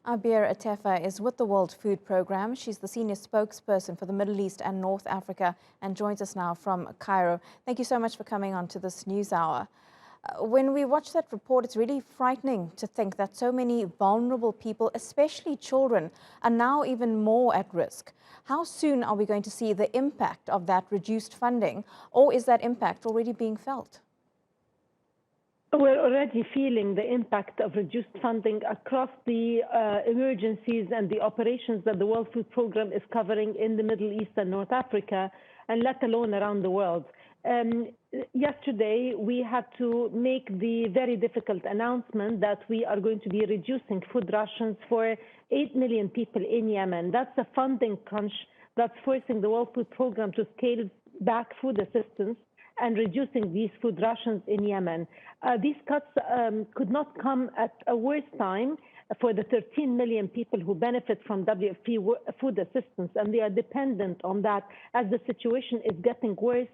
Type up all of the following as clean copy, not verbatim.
Abeer Etefa is with the World Food Programme. She's the senior spokesperson for the Middle East and North Africa and joins us now from Cairo. Thank you so much for coming on to this news hour. When we watch that report, it's really frightening to think that so many vulnerable people, especially children, are now even more at risk. How soon are we going to see the impact of that reduced funding, or is that impact already being felt? We're already feeling the impact of reduced funding across the emergencies and the operations that the World Food Programme is covering in the Middle East and North Africa, and let alone around the world. Yesterday, we had to make the very difficult announcement that we are going to be reducing food rations for 8 million people in Yemen. That's a funding crunch that's forcing the World Food Programme to scale back food assistance and reducing these food rations in Yemen. These cuts could not come at a worse time for the 13 million people who benefit from WFP food assistance, and they are dependent on that as the situation is getting worse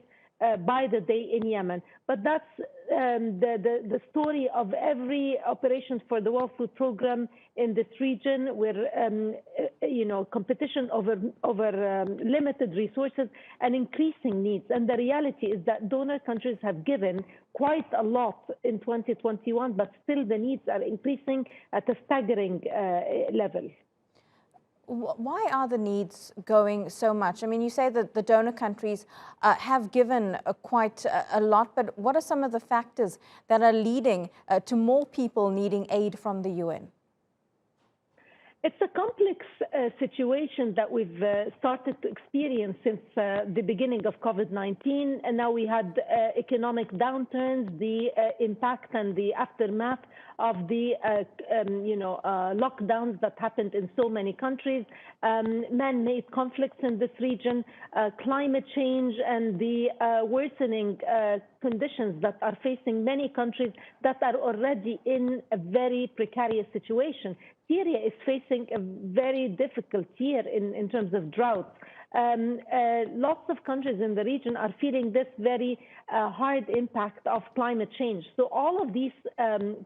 by the day in Yemen. But that's the story of every operation for the World Food Programme in this region, where competition over limited resources and increasing needs. And the reality is that donor countries have given quite a lot in 2021, but still the needs are increasing at a staggering level. Why are the needs going so much? I mean, you say that the donor countries have given quite a lot, but what are some of the factors that are leading to more people needing aid from the UN? It's a complex situation that we've started to experience since the beginning of COVID-19, and now we had economic downturns, the impact and the aftermath of the lockdowns that happened in so many countries, man-made conflicts in this region, climate change, and the worsening conditions that are facing many countries that are already in a very precarious situation. Syria is facing a very difficult year in terms of drought. Lots of countries in the region are feeling this very hard impact of climate change. So all of these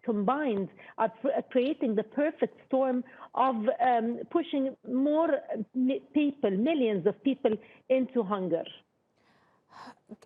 combined are creating the perfect storm of pushing more people, millions of people, into hunger.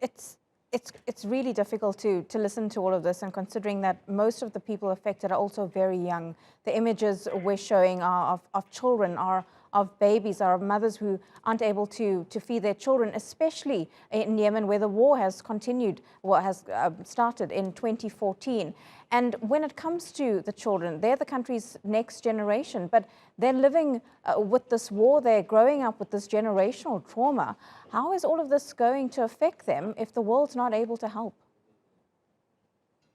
It's really difficult to listen to all of this, and considering that most of the people affected are also very young. The images we're showing are of children, are of babies, are of mothers who aren't able to feed their children, especially in Yemen, where the war has continued, has started in 2014. And when it comes to the children, they're the country's next generation, but they're living with this war, they're growing up with this generational trauma. How is all of this going to affect them if the world's not able to help?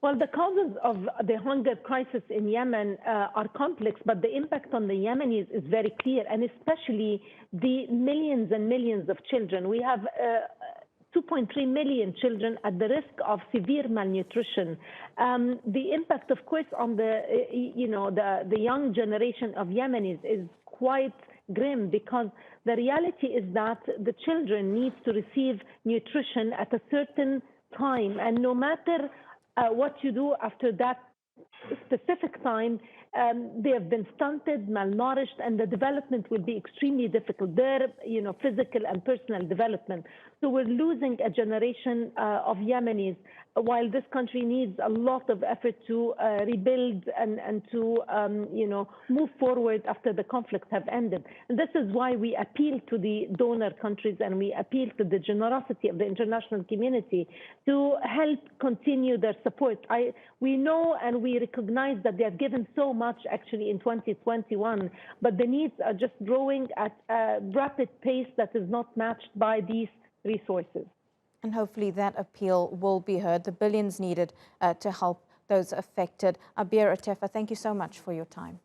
Well, the causes of the hunger crisis in Yemen are complex, but the impact on the Yemenis is very clear, and especially the millions and millions of children. We have 2.3 million children at the risk of severe malnutrition. The impact, of course, on the young generation of Yemenis is quite grim, because the reality is that the children need to receive nutrition at a certain time, and no matter what you do after that specific time, they have been stunted, malnourished, and the development will be extremely difficult, their physical and personal development. So we're losing a generation of Yemenis, while this country needs a lot of effort to rebuild and to move forward after the conflicts have ended. And this is why we appeal to the donor countries, and we appeal to the generosity of the international community to help continue their support. We know and we recognize that they have given so much actually in 2021, but the needs are just growing at a rapid pace that is not matched by these resources. And hopefully that appeal will be heard, the billions needed to help those affected. Abeer Etefa, thank you so much for your time.